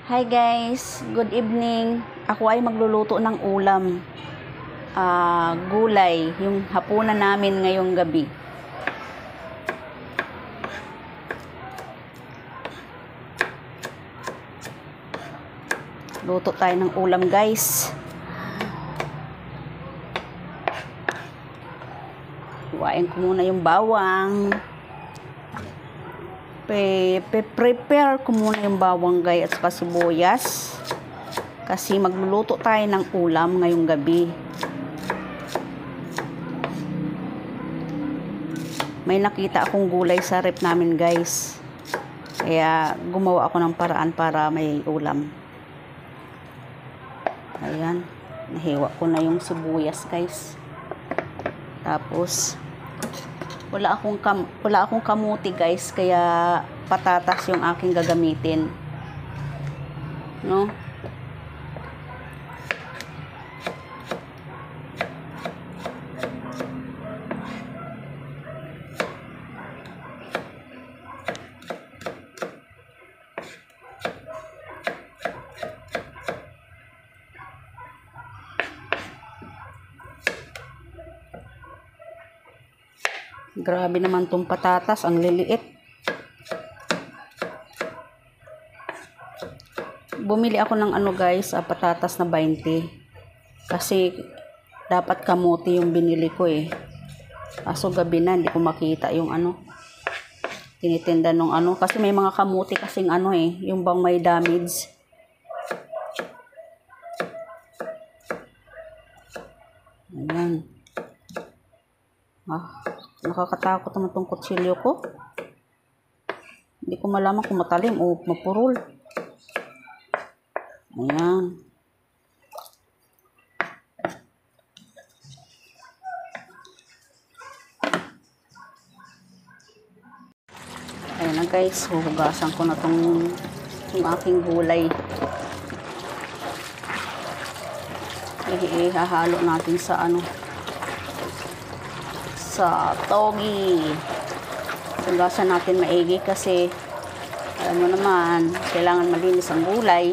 Hi guys, good evening. Ako ay magluluto ng ulam. Gulay, yung hapunan namin ngayong gabi. Luto tayo ng ulam guys. Iwain ko muna yung bawang. Prepare ko muna yung bawang guys at saka sibuyas. Kasi magluluto tayo ng ulam ngayong gabi. May nakita akong gulay sa rep namin guys. Kaya gumawa ako ng paraan para may ulam. Ayan. Nahiwa ko na yung sibuyas guys. Tapos wala akong kamuti guys, kaya patatas yung aking gagamitin. No? Grabe naman tong patatas, ang liliit. Bumili ako ng guys, patatas na 20. Kasi dapat kamuti yung binili ko eh. Kaso gabi na, hindi ko makita yung tinitinda nung kasi may mga kamuti kasing yung bang may damage. Ayan. Nakakatakot naman tong kutsilyo ko. Hindi ko malaman kung matalim o mapurol. Ayan. Ayan na guys, huhugasan ko na tong aking gulay. Ihahalo natin sa sa togi. Hugasan natin maigi kasi alam mo naman, kailangan malinis ang gulay.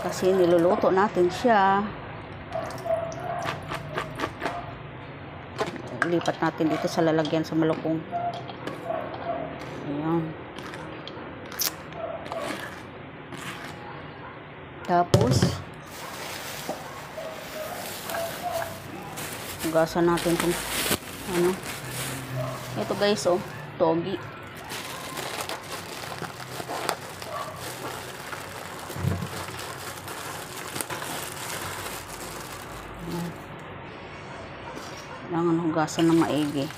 Kasi niluluto natin siya. Lipat natin dito sa lalagyan sa malukong. Ayan. Tapos hugasan natin itong ito guys, togi. Kailangan hugasan ng maigi.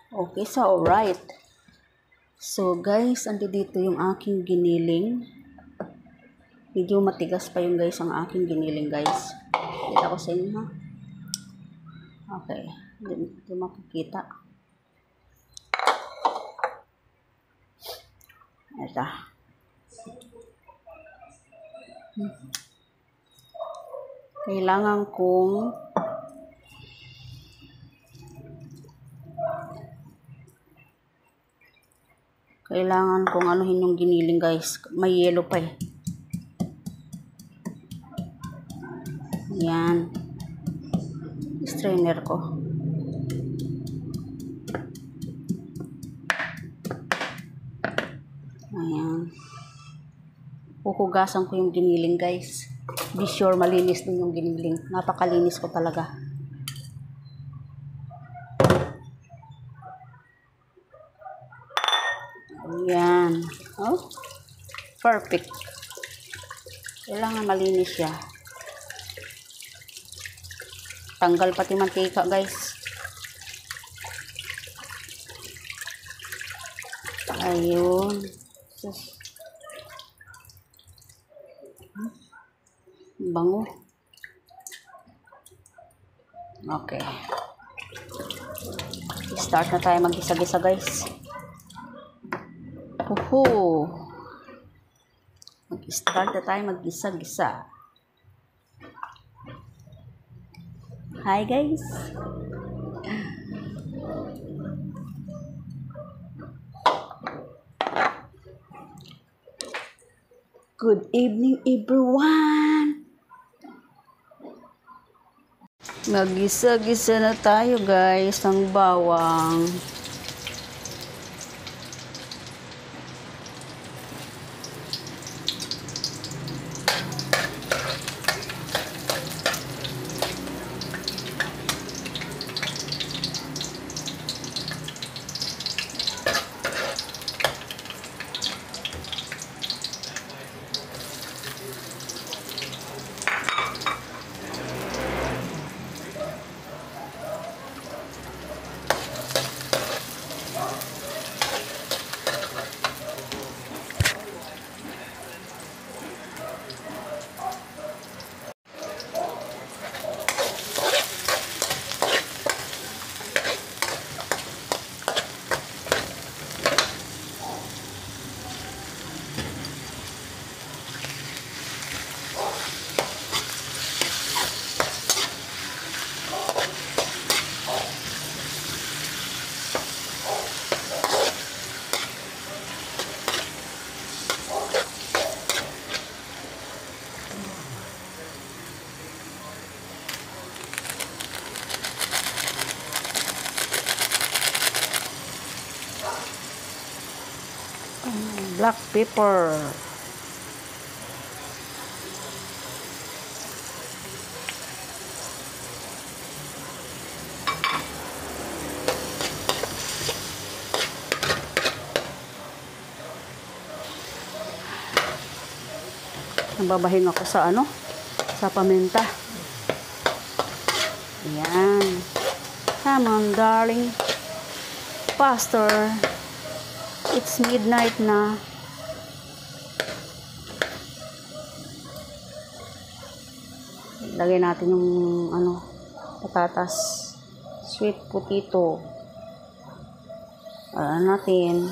Okay, so alright. So guys, dito yung aking giniling. Medyo matigas pa yung guys ang aking giniling guys. Kita ko sa inyo ha. Okay, hindi makikita. Ito. Kailangan kong anuhin yung giniling guys. May yellow pa eh. Yan. Strainer ko. Ayan. Huhugasan ko yung giniling guys. Be sure malinis din yung giniling. Napakalinis ko talaga. Ayan. Perfect. Kailangan malinis siya. Tanggal pati mantika guys. Ayun. Bango. Okay. Start na tayo mag-gisa-gisa, guys. Mag-start na tayo mag-gisa-gisa. Hi, guys. Good evening, everyone. Mag-gisa-gisa na tayo, guys, ng bawang. Black pepper. Nababahin ako sa sa paminta. Ayan. Come on, darling. Faster. It's midnight na. Lagay natin yung patatas. Sweet potato. Natin.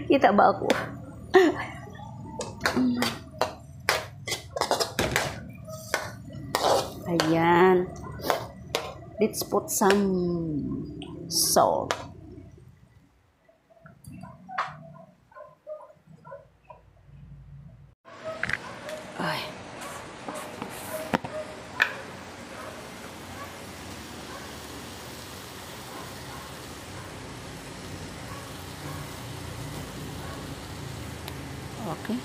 Kita ba ako? Ayan. Let's put some salt. Ay. Okay.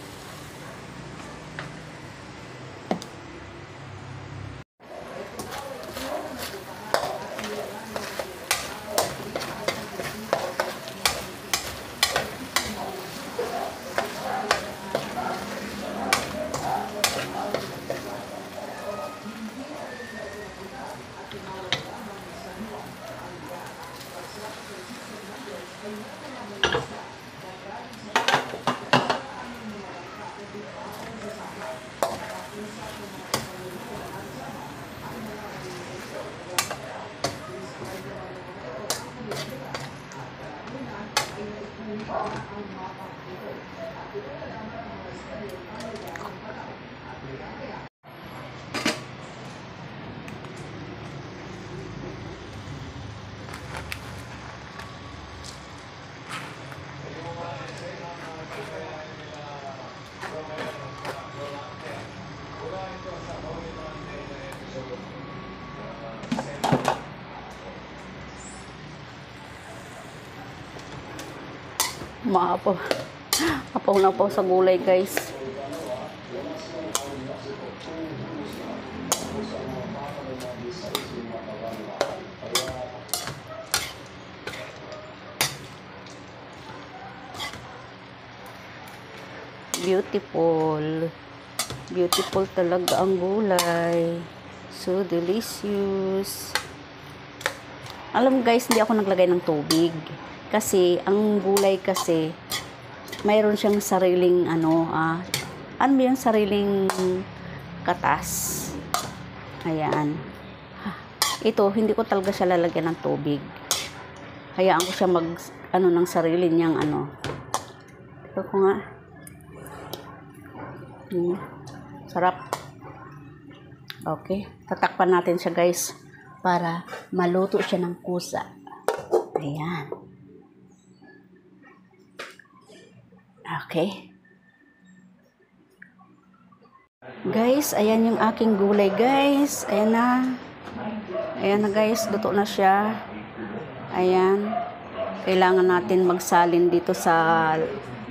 Maapaw. Apaw na po sa gulay, guys. Beautiful. Beautiful talaga ang gulay. So delicious. Alam mo guys, hindi ako naglagay ng tubig. Kasi, ang gulay kasi, mayroon siyang sariling, ano ba yung sariling katas. Ayan. Ito, hindi ko talaga siya lalagyan ng tubig. Hayaan ko siya ng sarili niyang, Ito ko nga. Sarap. Okay. Tatakpan natin siya guys. Para maluto siya ng kusa. Ayan. Okay. Guys, ayan yung aking gulay guys. Ayan na. Ayan na guys, luto na siya. Ayan. Kailangan natin magsalin dito sa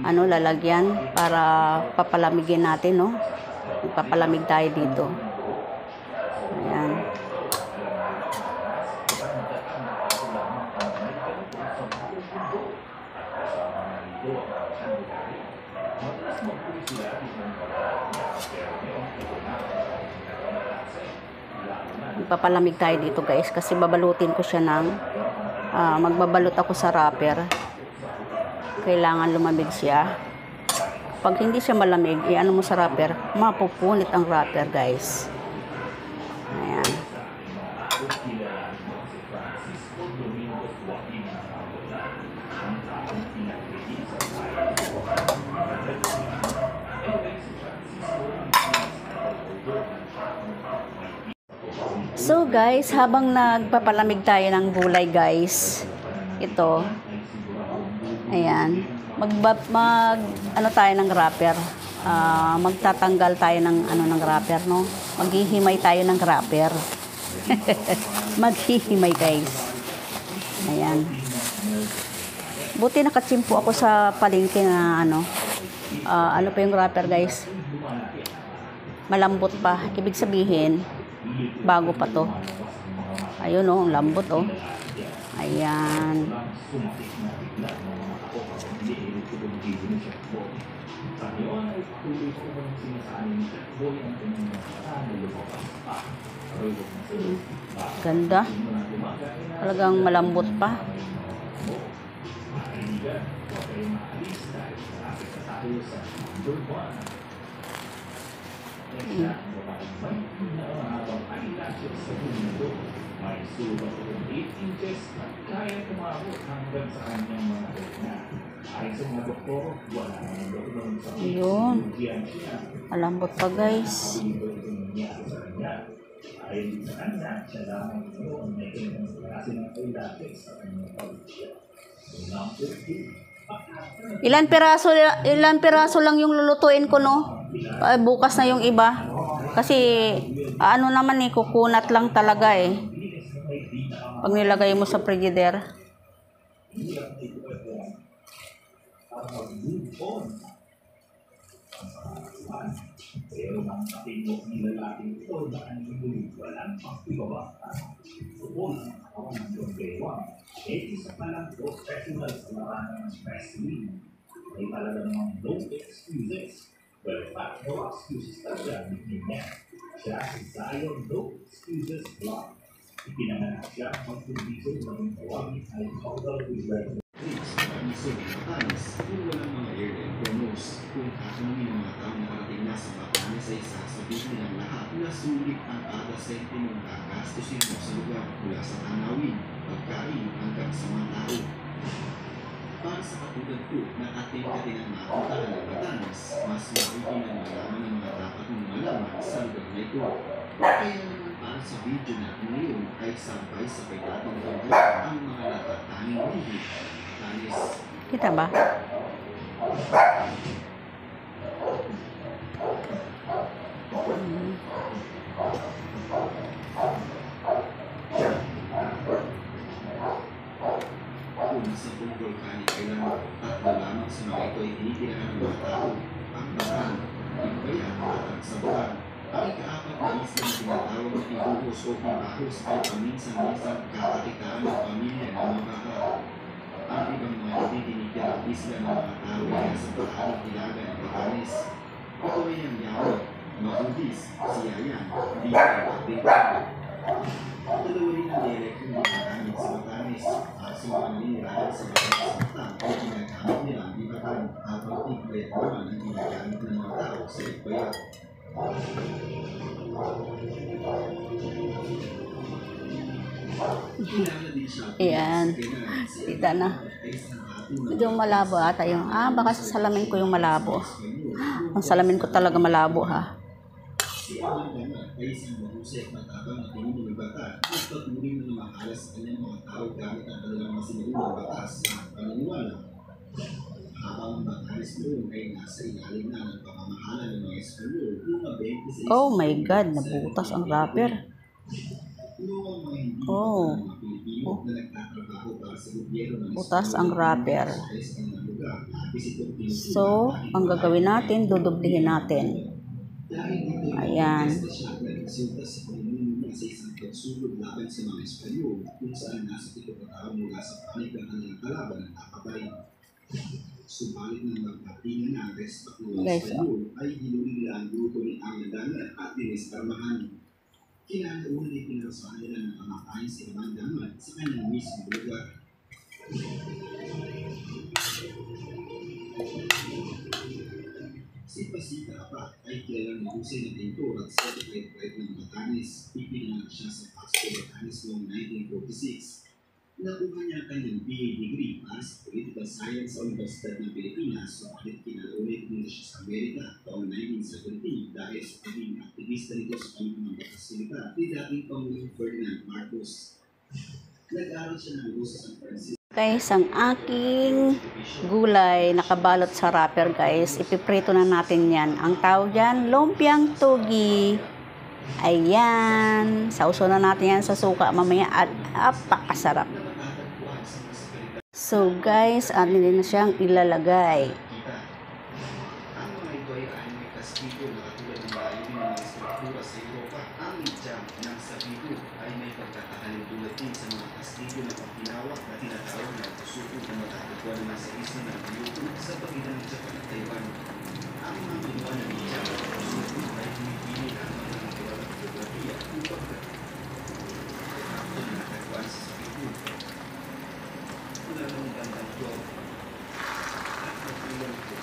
lalagyan para papalamigin natin, no? Papalamig tayo dito. Ayan. Papalamig tayo dito guys kasi babalutin ko siya ng magbabalot ako sa wrapper. Kailangan lumamig siya. Pag hindi siya malamig, i-ano mo sa wrapper, mapupunit ang wrapper guys. Ayan. So guys, habang nagpapalamig tayo ng gulay guys, ito, ayan, tayo ng wrapper, magtatanggal tayo ng wrapper, no? Maghihimay tayo ng wrapper. Maghihimay guys. Ayan. Buti nakatsimpo ako sa palengke na ano pa yung wrapper guys. Malambot pa. Ibig sabihin, bago pa to. Ayun oh, lambot oh. Ayan. Ganda. Talagang malambot pa. Yun. Malambot pa guys. Ilan piraso lang yung lulutuin ko, no? Bukas na yung iba. Kasi naman kukunat lang talaga pag nilagay mo sa frigider. Kung walang mga airline promos, kung katanungin ng mga taong nakarating na sa Batanes ay sasabihin nilang lahat na sulit ang kada sentimong gagastusin mo sa lugar mula sa tanawin, pagkain hanggang sa mga tao. Para sa katulad ko na ating ang mapuntahan ng Batanes, mas mabuti na malaman ang mga dapat mong malaman sa lugar na ito. Kaya naman para sa video natin ngayon ay sabay-sabay natin gawin ang mga natatanging buhay. Batanes. Kita ba? Kung sa volcanic island at lamang sa mga ito ay tinitirahan ng mga tao, ang Bataan, Ibayan at ang Sabuan. Ang ikaapat na isla na tinatawag na Ibuhos o Ibahos ay paminsan-minsan kakakitaan ng pamilya ng mga baka. Ang ibang mga itinitirang isla ng mga tao ay nasa baharing hilaga ng Batanes. Ito ay ang Yawag, Mahudis, Siayan, Bicol at Bicol. Dalawa rin ang dialect ng mga Batanes sa Batanes. sa mata ay ginagamit nila ang ibatan habang tigbayat naman ang ginagamit ng mga tao sa igbayat. Ayan. Kita na. Medyo malabo ata yung... baka sa salamin ko yung malabo. Ang salamin ko talaga malabo ha. Si Alan Gamat ay isang mahusay at matabang na pinuno ng bata at patuloy na namakalas sa kanyang mga tao gamit ang kanilang mga sinuunang batas at paniniwala. Habang ang Batanes noon ay nasa ilalim na ng pamamahala ng mga Espanyol noong 26. Oh my God, nabutas ang wrapper. Noong mga hindi Oh. mga Pilipino na nagtatrabaho para sa gobyerno ng Butas ang wrapper. sa kanilang lugar, labis itong pinutulan So, ang gagawin natin, dudublihin natin. dahil dito Ayan. siya na nagresulta sa pamumuno sa isang pagsulog laban sa mga Espanyol kung saan nasa 7 katao mula sa panig ng kanilang kalaban ng nakabay. Subalit ng magpatingan na ang respat ng mga Guys, Espanyol ay hinuwi nila ang grupo ni Amandaman at Dinis Armahan. Kinalauna ay pinarasahan nila ng kamatayan si Amandaman sa kanyang mismong lugar. Si Pasita Apat ay kilalang mahusay na pintor at certified pride ng Batanes. Ipinanganak siya sa Pasko, Batanes noong 1946. Nakuha niya ang kanyang BA degree para sa Political Science sa Universidad ng Pilipinas, subalit kinalaulit muna siya sa Amerika taong 1970 dahil sa pagiging aktivista nito sa pamamagitan ng Silita ni dating Pangulong Ferdinand Marcos. Nag-aral siya ng sa San Francisco. Guys, ang aking gulay nakabalot sa wrapper guys. Ipiprito na natin yan. Ang tawag yan, lumpiang tugi. Ayan. Sauso na natin yan sa suka mamaya at apakasarap. So guys, atin din na siyang ilalagay. Ang mga ito ay may kastigo na katulad ng bahay ng mga struktura sa Europa. Ang ityam ng sabido ay may pagkakahalin tulad din sa mga kastigo na pagpinawak na tinatawag na pusuko na matatagpuan na nasa isla ng Ryukyu sa pagitan ng Japan at Taiwan. Ang mga ginawa ng ityam at pusuko ay pinipili ang mga nagtiwalang fotografiya upang ito na natagpuan sa sabido. Mula ng bandang ko at natulong ko.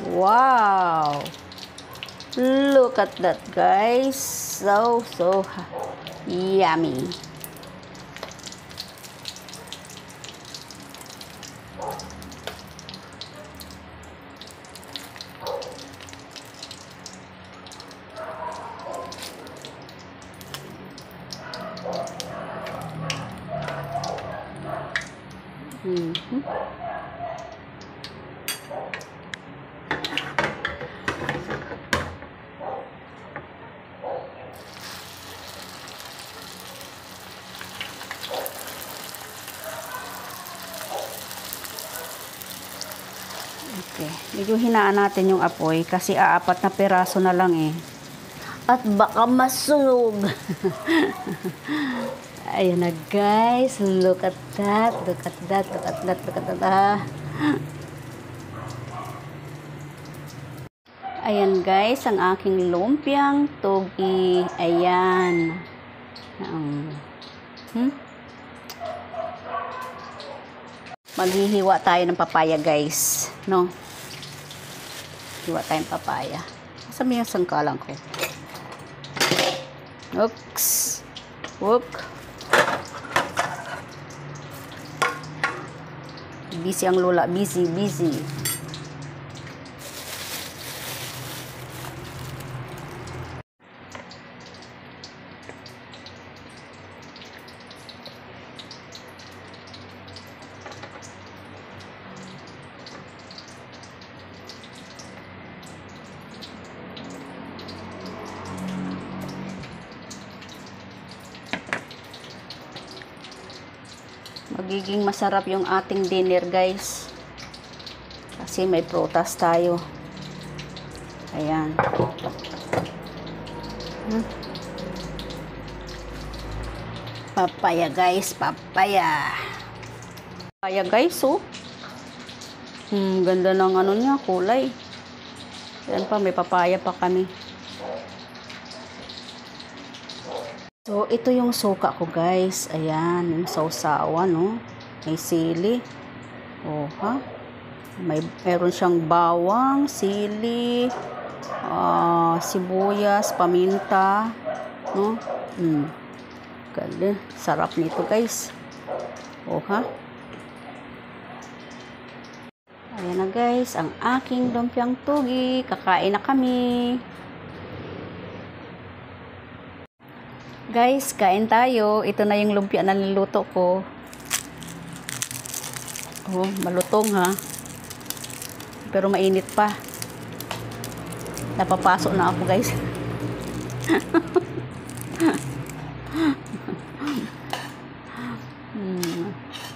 Wow! Look at that, guys. So yummy. Okay. Medyo hinaan natin yung apoy kasi 4 na piraso na lang eh. At baka masunog. Ayan na guys. Look at that. Look at that. Look at that. Look at that. Ayan guys, ang aking lumpiang togi. Ayan. Maghihiwa tayo ng papaya guys. No? Hiwa tayong papaya. Saan mo yung sangkalang ko? Oops. Whoop. Busy ang lola. Busy, busy. Magiging masarap yung ating dinner guys. Kasi may prutas tayo. Ayan. Papaya guys, papaya. Papaya guys, oh. Ganda ng ano niya, kulay. Ayan pa, may papaya pa kami. So, ito yung suka ko guys. Ayan, yung sausawan, no? May sili. Oh, ha? Meron siyang bawang, sili, sibuyas, paminta, no? Ganda. Sarap nito guys. Oh, ha? Ayan na guys, ang aking lumpiang tugi. Kakain na kami. Guys, kain tayo. Ito na yung lumpia na niluto ko. Oh, malutong ha. Pero mainit pa. Napapasok na ako guys.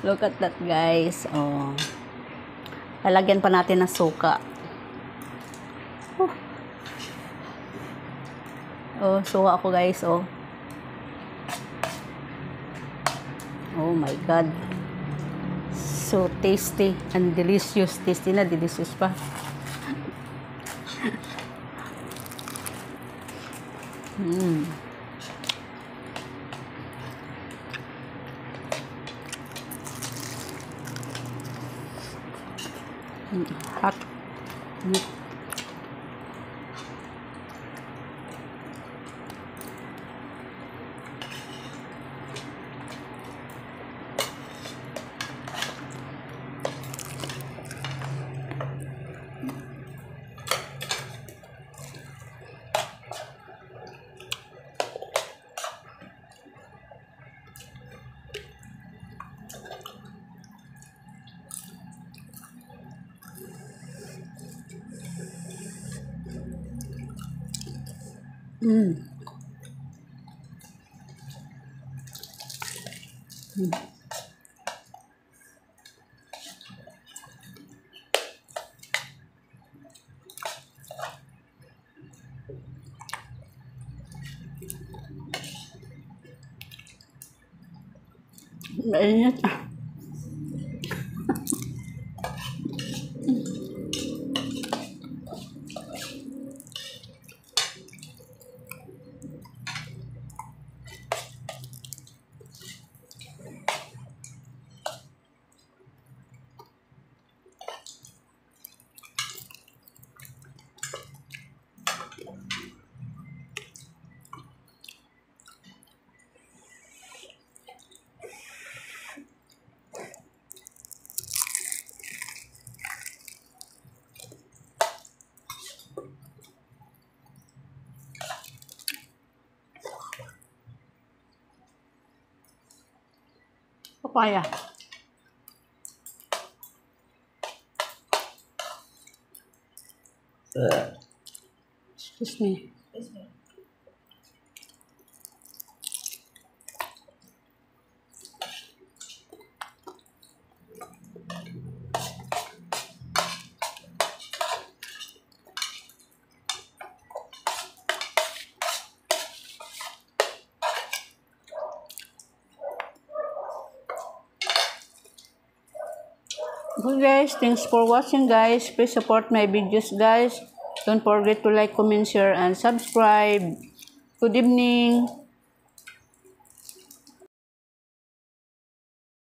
Look at that guys. Oh. Lalagyan pa natin ng suka. Oh, suka ako guys. Oh. Oh my God. So tasty and delicious. Tasty na, delicious pa. Hot. Mainit. Papaya. Excuse me. Okay guys, thanks for watching guys. Please support my videos guys. Don't forget to like, comment, share, and subscribe. Good evening.